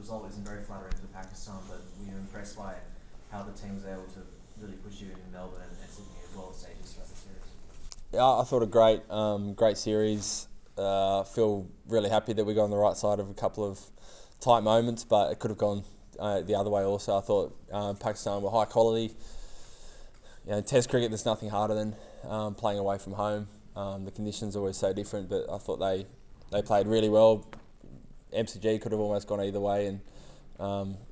result isn't very flattering for Pakistan, but were you impressed by how the team was able to really push you in Melbourne and Sydney as well as stages throughout the series? Yeah, I thought a great series. Feel really happy that we got on the right side of a couple of tight moments, but it could have gone the other way also. I thought Pakistan were high quality. Test cricket, there's nothing harder than playing away from home. The conditions are always so different, but I thought they played really well. MCG could have almost gone either way, and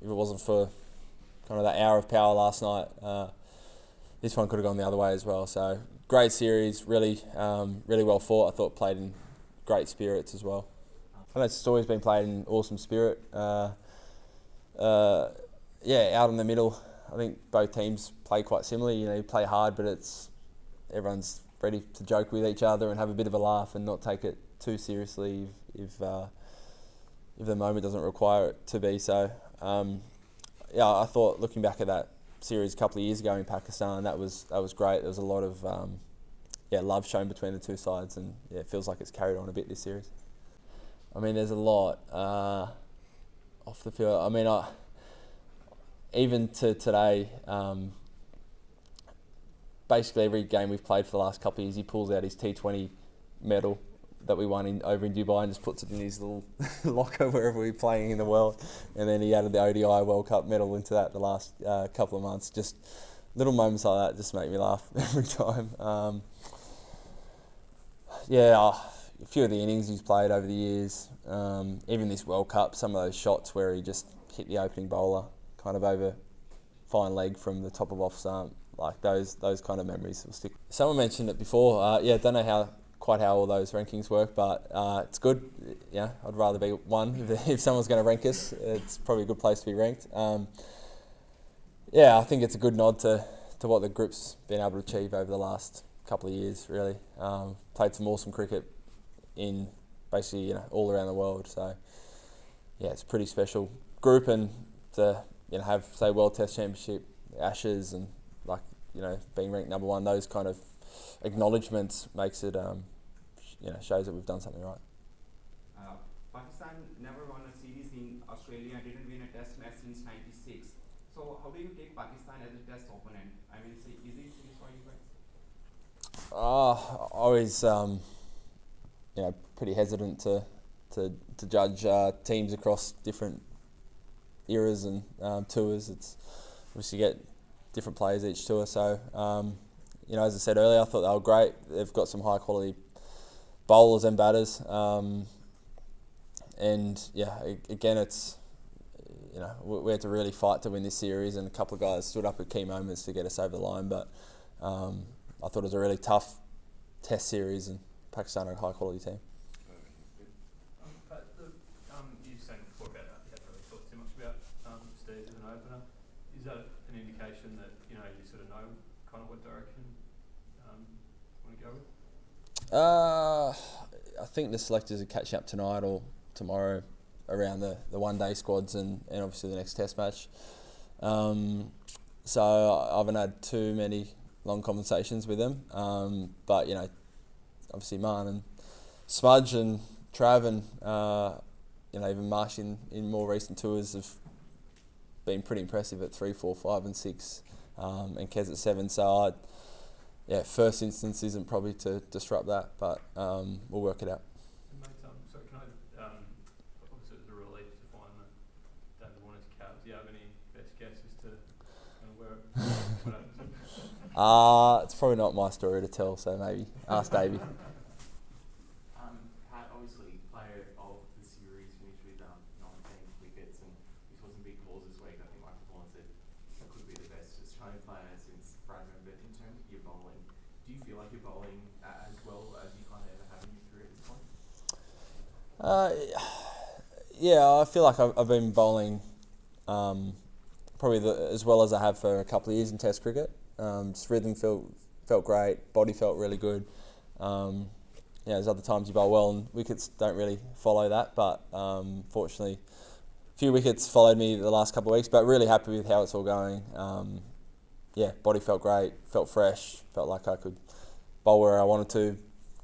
if it wasn't for kind of that hour of power last night, this one could have gone the other way as well. So great series, really well fought. I thought played in great spirits as well. I know it's always been played in awesome spirit. Out in the middle, I think both teams play quite similarly. You play hard, but everyone's ready to joke with each other and have a bit of a laugh and not take it too seriously if the moment doesn't require it to be. So, I thought looking back at that series a couple of years ago in Pakistan, that was great. There was a lot of love shown between the two sides, and it feels like it's carried on a bit this series. I mean, there's a lot off the field. I mean, even to today, basically every game we've played for the last couple of years, he pulls out his T20 medal that we won over in Dubai and just puts it in his little locker wherever we're playing in the world. And then he added the ODI World Cup medal into that the last couple of months. Just little moments like that just make me laugh every time. A few of the innings he's played over the years, even this World Cup, some of those shots where he just hit the opening bowler kind of over fine leg from the top of off stump, like those kind of memories will stick. Someone mentioned it before. Don't know quite how all those rankings work, but it's good. I'd rather be one. If someone's going to rank us, it's probably a good place to be ranked. I think it's a good nod to what the group's been able to achieve over the last couple of years, really. Played some awesome cricket in basically all around the world. So it's a pretty special group, and to have say World Test Championship, Ashes, and being ranked number one, those kind of acknowledgements makes it shows that we've done something right. Pakistan never won a series in Australia and didn't win a test match since '96. So how do you take Pakistan as a test opponent? I mean, it's an easy series for you guys? Always pretty hesitant to judge teams across different eras and tours. It's obviously you get different players each tour. So as I said earlier, I thought they were great. They've got some high quality bowlers and batters. Again, it's we had to really fight to win this series, and a couple of guys stood up at key moments to get us over the line. But I thought it was a really tough test series, and Pakistan are a high quality team. You were saying before about you haven't really thought too much about Steve as an opener. Is that an indication that you sort of know kind of what direction you want to go with? I think the selectors are catching up tonight or tomorrow around the one-day squads and obviously the next test match. So I haven't had too many long conversations with them. But obviously Man and Smudge and Trav and even Marsh in more recent tours have been pretty impressive at 3, 4, 5 and 6, and Kez at 7. So first instance isn't probably to disrupt that, but we'll work it out. So can I, obviously it was a relief to find that David Warner's cap. Do you have any best guesses to kind of where what happened? It's probably not my story to tell, so maybe ask Davey. Pat, obviously player of the series, finished with 19 wickets, and we saw some big calls this week. I think Michael Vaughan said that could be the best Australian player since Bradman. But in terms of your bowling, do you feel like you're bowling as well as you kind of ever have in your career at this point? I feel like I've been bowling probably as well as I have for a couple of years in Test cricket. Just rhythm felt great, body felt really good. There's other times you bowl well and wickets don't really follow that, but fortunately a few wickets followed me the last couple of weeks, but really happy with how it's all going. Body felt great, felt fresh, felt like I could bowl where I wanted to,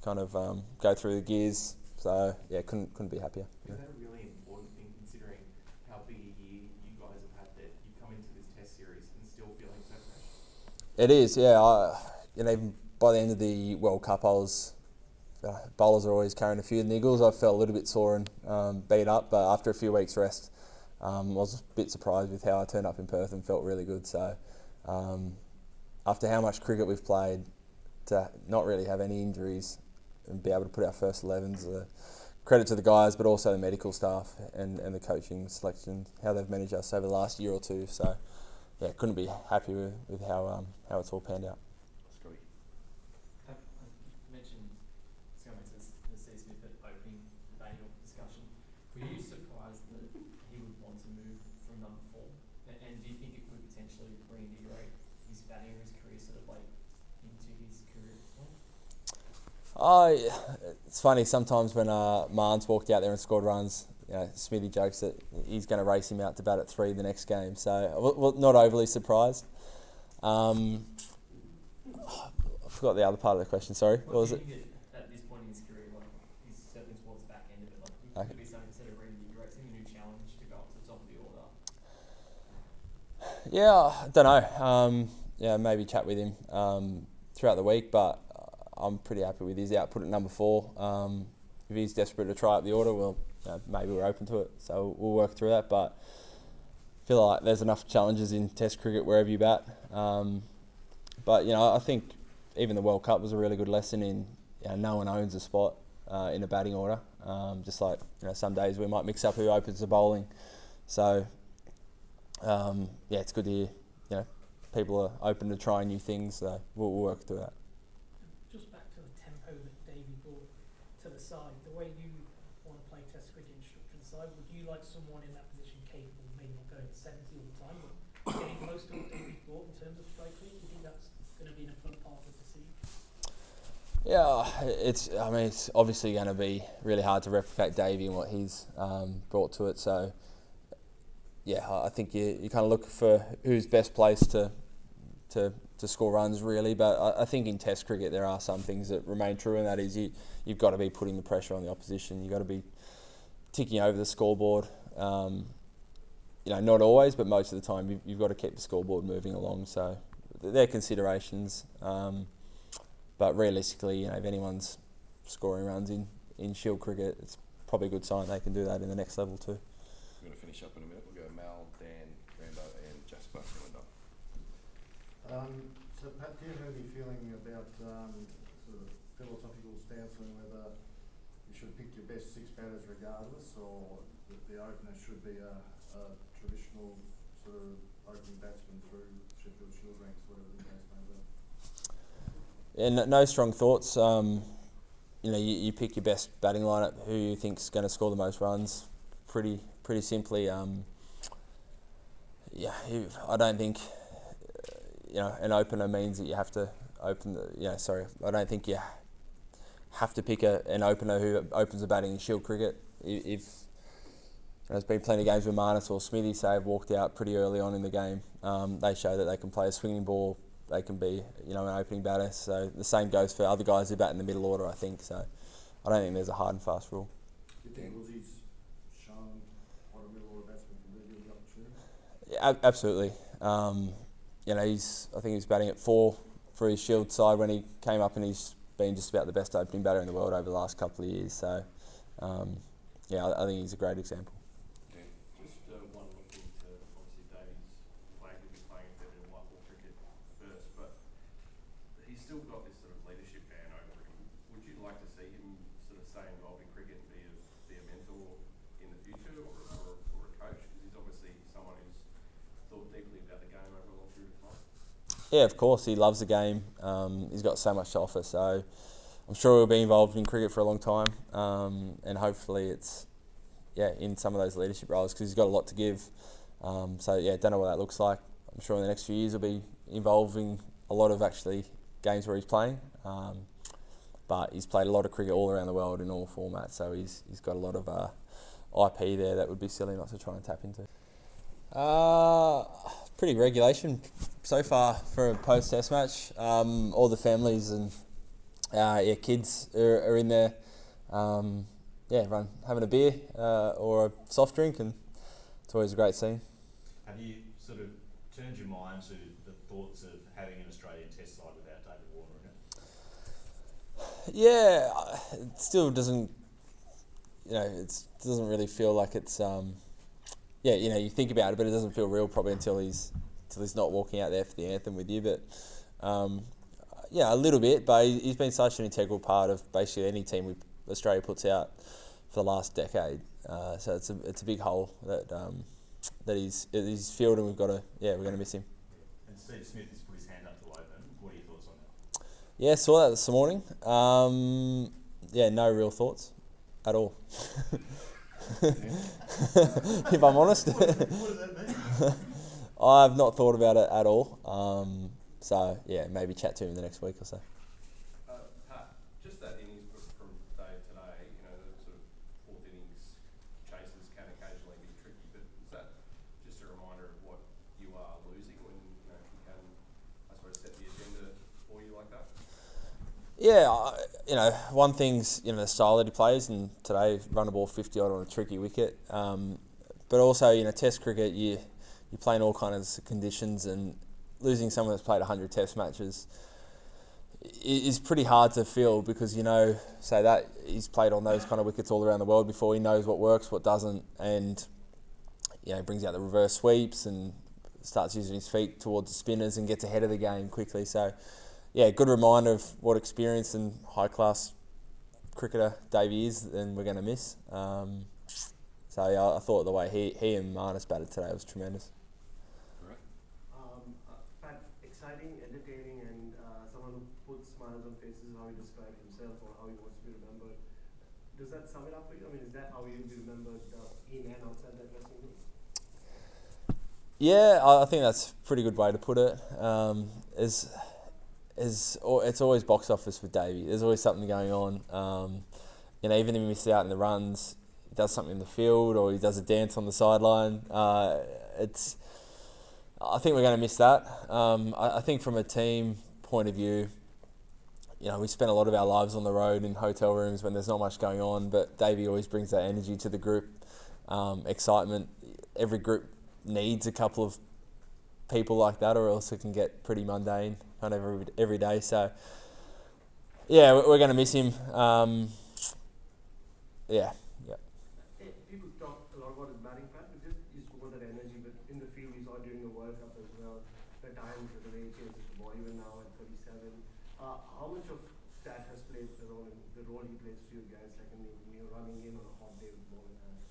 kind of go through the gears. So couldn't be happier. Is that a really important thing considering how big It is, yeah. Even by the end of the World Cup, bowlers are always carrying a few niggles. I felt a little bit sore and beat up, but after a few weeks rest, I was a bit surprised with how I turned up in Perth and felt really good. So after how much cricket we've played, to not really have any injuries and be able to put our first 11s, credit to the guys, but also the medical staff and the coaching selection, how they've managed us over the last year or two. So yeah, couldn't be happy with how it's all panned out. You mentioned Cummins as the C. Smith at opening debate or discussion. Were you surprised that he would want to move from number 4? And do you think it could potentially reinvigorate his batting or his career sort of like into his career at this point? It's funny, sometimes when Marnes walked out there and scored runs, Smithy jokes that he's going to race him out to bat at 3 the next game. So, not overly surprised. I forgot the other part of the question, sorry. What was it? At this point in his career, like, he's stepping towards the back end of it, like, could it be something instead of reinvigorating a new challenge to go up to the top of the order? Yeah, I don't know. Maybe chat with him throughout the week, but I'm pretty happy with his output at number 4. If he's desperate to try up the order, well, maybe we're open to it. So we'll work through that. But I feel like there's enough challenges in Test cricket wherever you bat. But I think even the World Cup was a really good lesson in no one owns a spot in a batting order. Just like some days we might mix up who opens the bowling. So it's good to hear people are open to trying new things. So we'll work through that. Just back to the tempo that Davey brought to the side, the way you want to play Test cricket and structure the side, would you like someone in that position capable of maybe not going 70 all the time, but getting close to what Davey brought in terms of strike rate? Do you think that's going to be an important part of the seed? Yeah, it's obviously going to be really hard to replicate Davey and what he's brought to it. So yeah, I think you kind of look for who's best placed to score runs, really. But I think in Test cricket there are some things that remain true, and that is you've got to be putting the pressure on the opposition. You've got to be ticking over the scoreboard. Not always, but most of the time you've got to keep the scoreboard moving along. So they're considerations. But realistically, if anyone's scoring runs in Shield cricket, it's probably a good sign they can do that in the next level too. We're going to finish up in a minute. We'll go Mal, Dan, Rambo and Jasper. So Pat, do you have any feeling about sort of philosophical stance on whether you should pick your best 6 batters regardless, or that the opener should be a traditional sort of opening batsman through Sheffield Shield ranks, whatever the case may be? Yeah, no strong thoughts. You pick your best batting lineup, who you think's going to score the most runs. Pretty simply. I don't think an opener means that you have to open I don't think you have to pick an opener who opens the batting in Shield cricket. If there's been plenty of games where Marnus or Smithy say have walked out pretty early on in the game. They show that they can play a swinging ball. They can be an opening batter. So the same goes for other guys who bat in the middle order, I think. So I don't think there's a hard and fast rule. Do you think Uzi's shown what a middle order batsman can do, the opportunity? Yeah, absolutely. I think he was batting at 4 for his Shield side when he came up, and he's been just about the best opening batter in the world over the last couple of years. So, I think he's a great example. Just one looking to obviously Davies flag to be playing a bit in white ball cricket first, but he's still got this sort of leadership ban over him. Would you like to see him sort of stay involved in cricket and be a mentor in the future, or a coach? Because he's obviously someone who's thought deeply about the game over a long period of time. Yeah, of course, he loves the game. He's got so much to offer, so I'm sure he'll be involved in cricket for a long time, and hopefully it's in some of those leadership roles, because he's got a lot to give. Don't know what that looks like. I'm sure in the next few years he'll be involving a lot of actually games where he's playing, but he's played a lot of cricket all around the world in all formats, so he's got a lot of IP there that would be silly not to try and tap into. Pretty regulation so far for a post-test match. All the families and kids are in there. Everyone having a beer or a soft drink, and it's always a great scene. Have you sort of turned your mind to the thoughts of having an Australian Yeah, it still doesn't. It doesn't really feel like it's. You think about it, but it doesn't feel real probably until he's not walking out there for the anthem with you. But a little bit. But he's been such an integral part of basically any team Australia puts out for the last decade. So it's a big hole that he's filled, and we're going to miss him. And Steve Smith has put his hand up to open. What are your thoughts on that? Yeah, saw that this morning. No real thoughts at all. If I'm honest. What does that mean? I've not thought about it at all. Maybe chat to him the next week or so. Pat, just that innings from day today, the sort of fourth innings chases can occasionally be tricky, but is that just a reminder of what you are losing when you can, I suppose, set the agenda for you like that? Yeah, one thing's the style that he plays, and today run a ball 50 odd on a tricky wicket. But also, Test cricket, you're playing all kinds of conditions, and losing someone that's played 100 Test matches is pretty hard to feel because say that he's played on those kind of wickets all around the world before. He knows what works, what doesn't, and brings out the reverse sweeps and starts using his feet towards the spinners and gets ahead of the game quickly. So. Yeah, good reminder of what experienced and high-class cricketer Davey is, and we're going to miss. I thought the way he and Marnus batted today was tremendous. Pat, exciting, entertaining, and someone who puts smiles on faces, how he described himself or how he wants to be remembered. Does that sum it up for you? I mean, is that how you'll be remembered in and outside that dressing room? Yeah, I think that's a pretty good way to put it. It's always box office with Davey. There's always something going on. Even if he misses out in the runs, he does something in the field or he does a dance on the sideline. I think we're going to miss that. I think from a team point of view, we spend a lot of our lives on the road in hotel rooms when there's not much going on, but Davey always brings that energy to the group, excitement. Every group needs a couple of people like that, or else it can get pretty mundane kind of every day. So we're going to miss him. People talk a lot about his batting, Pat, but just you spoke about that energy, but in the field we saw during the World Cup as well, the times that the way he changes the ball, even now at 37. How much of that has played the role he plays for you guys, like when you're running in on a hot day with the ball in hand?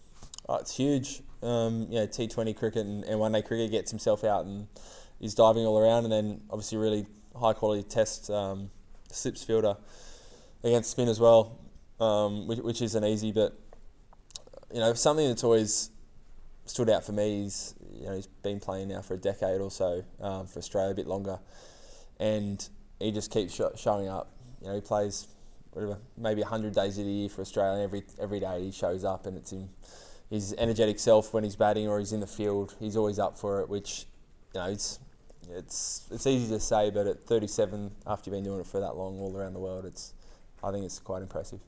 It's huge. T20 cricket and one-day cricket gets himself out and he's diving all around, and then obviously really high-quality test slips fielder against spin as well, which isn't easy. But something that's always stood out for me is he's been playing now for a decade or so for Australia, a bit longer, and he just keeps showing up. He plays maybe 100 days of the year for Australia. Every day he shows up, and it's his energetic self when he's batting or he's in the field. He's always up for it, which it's easy to say, but at 37, after you've been doing it for that long all around the world, I think it's quite impressive.